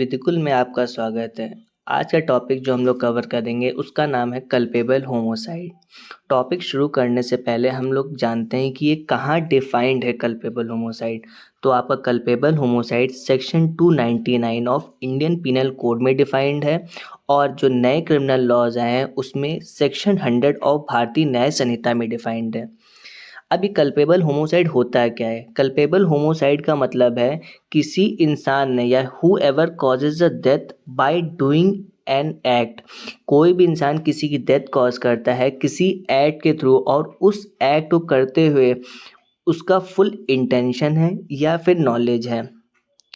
विधिकुल में आपका स्वागत है। आज का टॉपिक जो हम लोग कवर करेंगे उसका नाम है कल्पेबल होमोसाइड। टॉपिक शुरू करने से पहले हम लोग जानते हैं कि ये कहाँ डिफाइंड है कल्पेबल होमोसाइड। तो आपका culpable homicide section 299 of Indian penal code में डिफाइंड है और जो नए क्रिमिनल लॉज आए हैं उसमें सेक्शन 100 ऑफ भारतीय न्याय संहिता में डिफाइंड है। अभी कल्पेबल होमोसाइड होता क्या है? कल्पेबल होमोसाइड का मतलब है किसी इंसान ने या who ever causes the death by doing an act. कोई भी इंसान किसी की डेथ कॉज करता है किसी एक्ट के थ्रू और उस एक्ट को करते हुए उसका फुल इंटेंशन है या फिर नॉलेज है।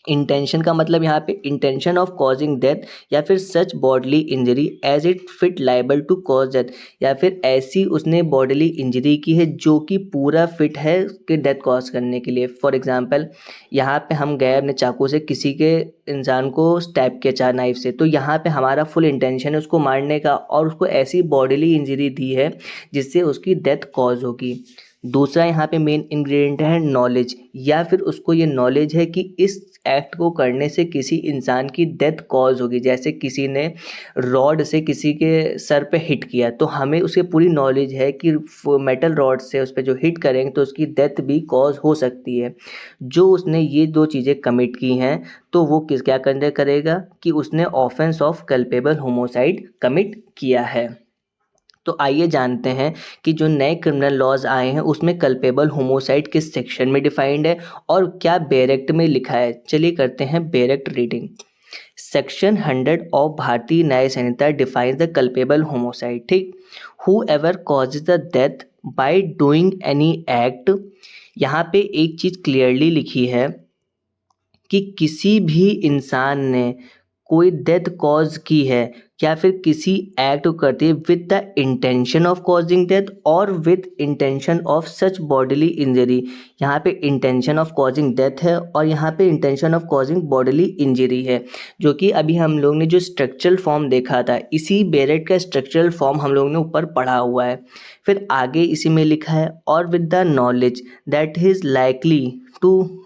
इंटेंशन का मतलब यहाँ पे इंटेंशन ऑफ कॉजिंग डेथ या फिर such bodily injury as it fit liable to cause death, या फिर ऐसी उसने बॉडली इंजरी की है जो कि पूरा फिट है कि डेथ कॉज करने के लिए। फॉर एग्जांपल यहाँ पे हम गए अपने चाकू से किसी के इंसान को स्टैब किया चार नाइफ से, तो यहाँ पे हमारा फुल इंटेंशन है उसको मारने का और उसको ऐसी बॉडली इंजरी दी है जिससे उसकी डेथ कॉज होगी। दूसरा यहाँ पे मेन इंग्रेडिएंट है नॉलेज, या फिर उसको ये नॉलेज है कि इस एक्ट को करने से किसी इंसान की डेथ कॉज होगी। जैसे किसी ने रॉड से किसी के सर पे हिट किया तो हमें उसकी पूरी नॉलेज है कि मेटल रॉड से उस पर जो हिट करेंगे तो उसकी डेथ भी कॉज हो सकती है। जो उसने ये दो चीज़ें कमिट की हैं तो वो क्या करेगा कि उसने offence of culpable homicide commit किया है। तो आइए जानते हैं कि जो नए क्रिमिनल लॉज आए हैं उसमें कल्पेबल होमोसाइड किस सेक्शन में डिफाइंड है और क्या बेरेक्ट में लिखा है। चलिए करते हैं बेरेक्ट रीडिंग। सेक्शन 100 ऑफ भारतीय न्याय संहिता डिफाइंस द कल्पेबल होमोसाइड। ठीक, who ever causes the death by doing any act. यहाँ पे एक चीज़ क्लियरली लिखी है कि किसी भी इंसान ने कोई डेथ कॉज की है या फिर किसी एक्ट को करती है with the intention of causing death और with intention of such bodily injury. यहाँ पे इंटेंशन ऑफ कॉजिंग डेथ है और यहाँ पे intention of causing bodily injury है, जो कि अभी हम लोग ने जो स्ट्रक्चरल फॉर्म देखा था इसी बेरेट का स्ट्रक्चरल फॉर्म हम लोग ने ऊपर पढ़ा हुआ है। फिर आगे इसी में लिखा है और with the knowledge that he is likely to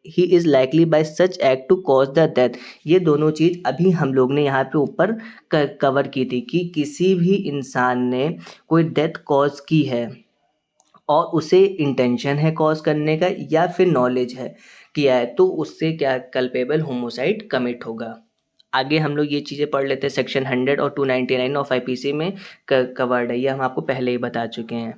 he is likely by such act to cause the death. ये दोनों चीज़ अभी हम लोग ने यहाँ पे ऊपर कवर की थी कि किसी भी इंसान ने कोई डेथ कॉज की है और उसे इंटेंशन है कॉज करने का या फिर नॉलेज है किया है तो उससे क्या कल्पेबल होमोसाइड कमिट होगा। आगे हम लोग ये चीज़ें पढ़ लेते हैं। सेक्शन 100 और 299 ऑफ आईपीसी में कवर्ड है, ये हम आपको पहले ही बता चुके हैं।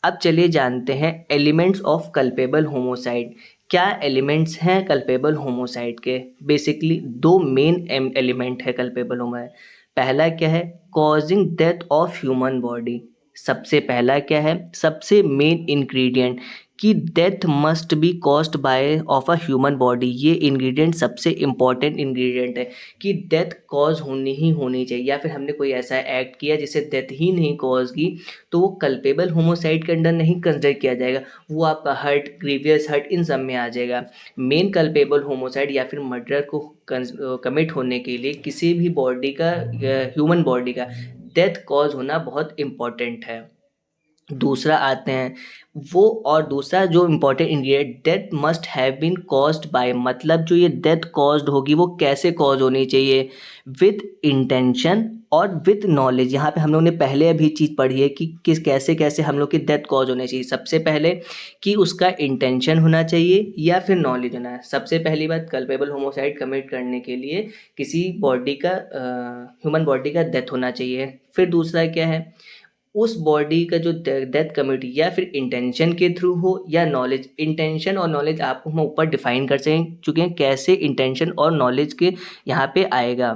अब चलिए जानते हैं एलिमेंट्स ऑफ कल्पेबल होमोसाइड। क्या एलिमेंट्स हैं कल्पेबल होमोसाइड के? बेसिकली दो मेन एलिमेंट है कल्पेबल होमोसाइड। पहला क्या है? Causing death of human body. सबसे पहला क्या है? सबसे मेन इंग्रेडिएंट कि death must be caused by of a human body. ये इंग्रेडिएंट सबसे इम्पॉर्टेंट इंग्रेडिएंट है कि डेथ कॉज होनी ही होनी चाहिए, या फिर हमने कोई ऐसा एक्ट किया जिससे डेथ ही नहीं कॉज की तो वो कल्पेबल होमोसाइड के अंडर नहीं कंसिडर किया जाएगा, वो आपका हर्ट, ग्रीवियस हर्ट इन सब में आ जाएगा। मेन कल्पेबल होमोसाइड या फिर मर्डर को कमिट होने के लिए किसी भी बॉडी का, ह्यूमन बॉडी का डेथ कॉज होना बहुत इम्पॉर्टेंट है। दूसरा आते हैं वो, और दूसरा जो important ingredient death must have been caused by, मतलब जो ये डेथ कॉज्ड होगी वो कैसे कॉज होनी चाहिए? विद इंटेंशन और विद नॉलेज। यहाँ पे हम लोग ने पहले अभी चीज़ पढ़ी है कि किस कैसे कैसे हम लोग की डेथ कॉज होनी चाहिए। सबसे पहले कि उसका इंटेंशन होना चाहिए या फिर नॉलेज होना है। सबसे पहली बात, कल्पेबल होमोसाइड कमिट करने के लिए किसी बॉडी का, ह्यूमन बॉडी का डेथ होना चाहिए। फिर दूसरा क्या है? उस बॉडी का जो डेथ कमिटी या फिर इंटेंशन के थ्रू हो या नॉलेज। इंटेंशन और नॉलेज आपको हम ऊपर डिफाइन कर चुके हैं कैसे इंटेंशन और नॉलेज के यहाँ पे आएगा।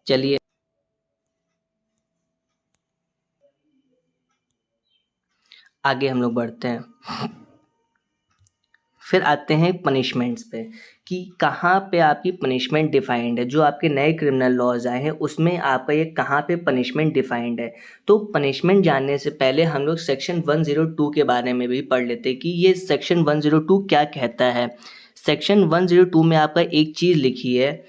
चलिए आगे हम लोग बढ़ते हैं। फिर आते हैं पनिशमेंट्स पे कि कहाँ पे आपकी पनिशमेंट डिफाइंड है। जो आपके नए क्रिमिनल लॉज आए हैं उसमें आपका ये कहाँ पे पनिशमेंट डिफाइंड है। तो पनिशमेंट जानने से पहले हम लोग सेक्शन 102 के बारे में भी पढ़ लेते हैं कि ये सेक्शन 102 क्या कहता है। सेक्शन 102 में आपका एक चीज़ लिखी है,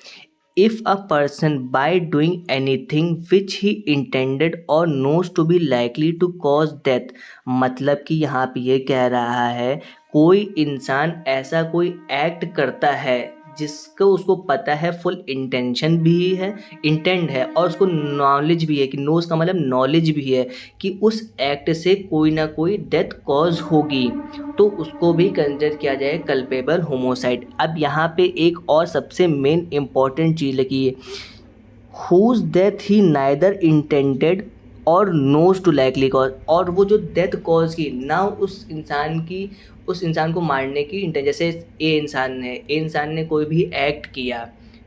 if a person by doing anything which he intended or knows to be likely to cause death। मतलब कि यहाँ पे ये कह रहा है कोई इंसान ऐसा कोई एक्ट करता है जिसको उसको पता है, फुल इंटेंशन भी है, इंटेंट है, और उसको नॉलेज भी है कि नोज का मतलब नॉलेज भी है कि उस एक्ट से कोई ना कोई डेथ कॉज होगी, तो उसको भी कंसिडर किया जाए कल्पेबल होमोसाइड। अब यहाँ पे एक और सबसे मेन इंपॉर्टेंट चीज़ लगी है, हुज डेथ ही नाइदर इंटेंडेड और नोज टू लाइकली कॉज, और वो जो डेथ कॉज की ना उस इंसान को मारने की इंटेंशन, जैसे ए इंसान ने कोई भी एक्ट किया,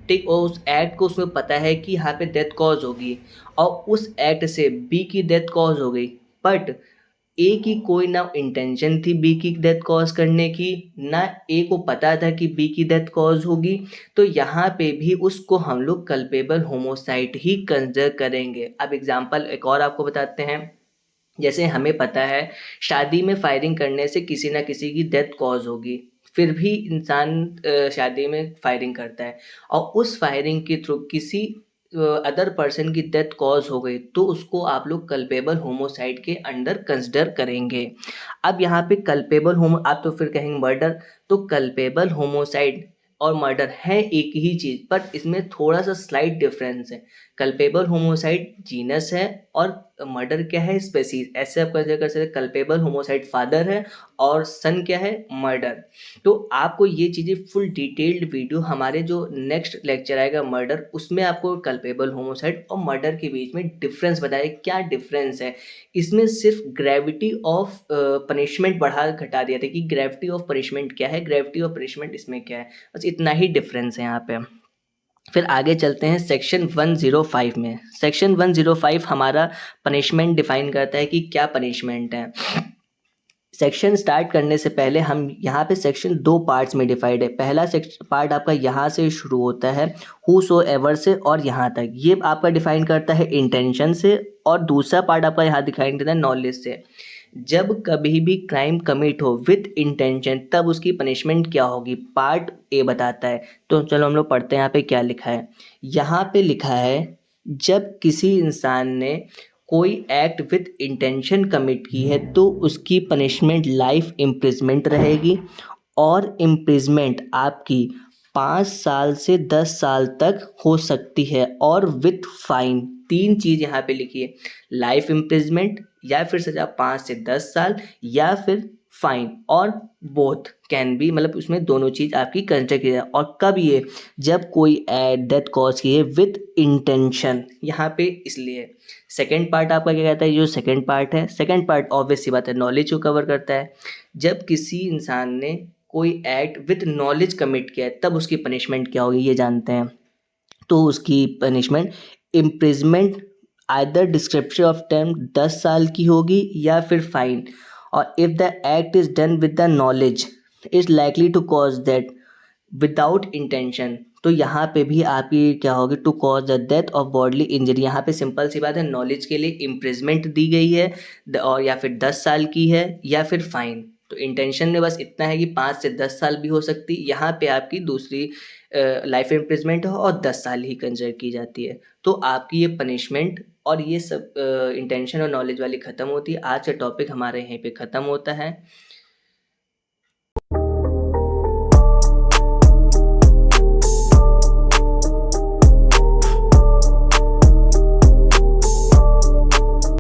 ठीक, और उस एक्ट को उसमें पता है कि यहाँ पे डेथ कॉज होगी, और उस एक्ट से बी की डेथ कॉज हो गई, बट ए की कोई ना इंटेंशन थी बी की डेथ कॉज करने की, ना ए को पता था कि बी की डेथ कॉज होगी, तो यहाँ पे भी उसको हम लोग कल्पेबल होमोसाइड ही कंसिडर करेंगे। अब एग्जांपल एक और आपको बताते हैं। जैसे हमें पता है शादी में फायरिंग करने से किसी ना किसी की डेथ कॉज होगी, फिर भी इंसान शादी में फायरिंग करता है, और उस फायरिंग के थ्रू किसी अदर पर्सन की डेथ कॉज हो गई, तो उसको आप लोग कल्पेबल होमोसाइड के अंडर कंसिडर करेंगे। अब यहाँ पे कल्पेबल होमो, आप तो फिर कहेंगे मर्डर, तो कल्पेबल होमोसाइड और मर्डर है एक ही चीज़, पर इसमें थोड़ा सा स्लाइट डिफरेंस है। कल्पेबल होमोसाइड जीनस है, और मर्डर क्या है, स्पेसीज। ऐसे आप कंसिडर कर सकते हैं, कल्पेबल होमोसाइड फादर है और सन क्या है, मर्डर। तो आपको ये चीज़ें फुल डिटेल्ड वीडियो हमारे जो नेक्स्ट लेक्चर आएगा मर्डर, उसमें आपको कल्पेबल होमोसाइड और मर्डर के बीच में डिफरेंस बताए, क्या डिफरेंस है। इसमें सिर्फ ग्रेविटी ऑफ पनिशमेंट बढ़ा घटा दिया था कि ग्रेविटी ऑफ पनिशमेंट क्या है, ग्रेविटी ऑफ पनिशमेंट इसमें क्या है, बस इतना ही डिफरेंस है यहाँ पे। फिर आगे चलते हैं सेक्शन 105 में। सेक्शन 105 हमारा पनिशमेंट डिफाइन करता है कि क्या पनिशमेंट है। सेक्शन स्टार्ट करने से पहले हम यहाँ पे सेक्शन दो पार्ट्स में डिवाइड है। पहला पार्ट आपका यहाँ से शुरू होता है, हु सो एवर से, और यहाँ तक ये आपका डिफाइन करता है इंटेंशन से, और दूसरा पार्ट आपका यहाँ डिफाइन करता है नॉलेज से। जब कभी भी क्राइम कमिट हो विथ इंटेंशन, तब उसकी पनिशमेंट क्या होगी, पार्ट ए बताता है। तो चलो हम लोग पढ़ते हैं यहाँ पे क्या लिखा है। यहाँ पे लिखा है, जब किसी इंसान ने कोई एक्ट विथ इंटेंशन कमिट की है, तो उसकी पनिशमेंट लाइफ इम्प्रिजमेंट रहेगी, और इम्प्रिजमेंट आपकी 5 साल से 10 साल तक हो सकती है, और विथ फाइन। तीन चीज़ यहाँ पे लिखी है, लाइफ इम्प्रिजमेंट, या फिर सजा 5 से 10 साल, या फिर फाइन, और बोथ कैन बी, मतलब उसमें दोनों चीज़ आपकी कंसिडर की जाए। और कब ये, जब कोई डेथ कॉज की है विथ इंटेंशन, यहाँ पे इसलिए। सेकेंड पार्ट आपका क्या कहता है, जो सेकेंड पार्ट है, सेकेंड पार्ट ऑब्वियस सी बात है नॉलेज को कवर करता है। जब किसी इंसान ने कोई एक्ट विथ नॉलेज कमिट किया है, तब उसकी पनिशमेंट क्या होगी ये जानते हैं। तो उसकी punishment imprisonment, either description of term 10 साल की होगी, या फिर फाइन। और if the act is done with the knowledge is likely to cause that without intention, तो यहाँ पे भी आपकी क्या होगी, to cause the death of bodily injury. यहाँ पे सिंपल सी बात है, नॉलेज के लिए इम्प्रिजमेंट दी गई है, और या फिर 10 साल की है, या फिर फाइन। तो इंटेंशन में बस इतना है कि 5 से 10 साल भी हो सकती, यहाँ पे आपकी दूसरी लाइफ इम्प्रिजमेंट हो और 10 साल ही कंसिडर की जाती है। तो आपकी ये पनिशमेंट और ये सब इंटेंशन और नॉलेज वाली ख़त्म होती है। आज का टॉपिक हमारे यहीं पे ख़त्म होता है।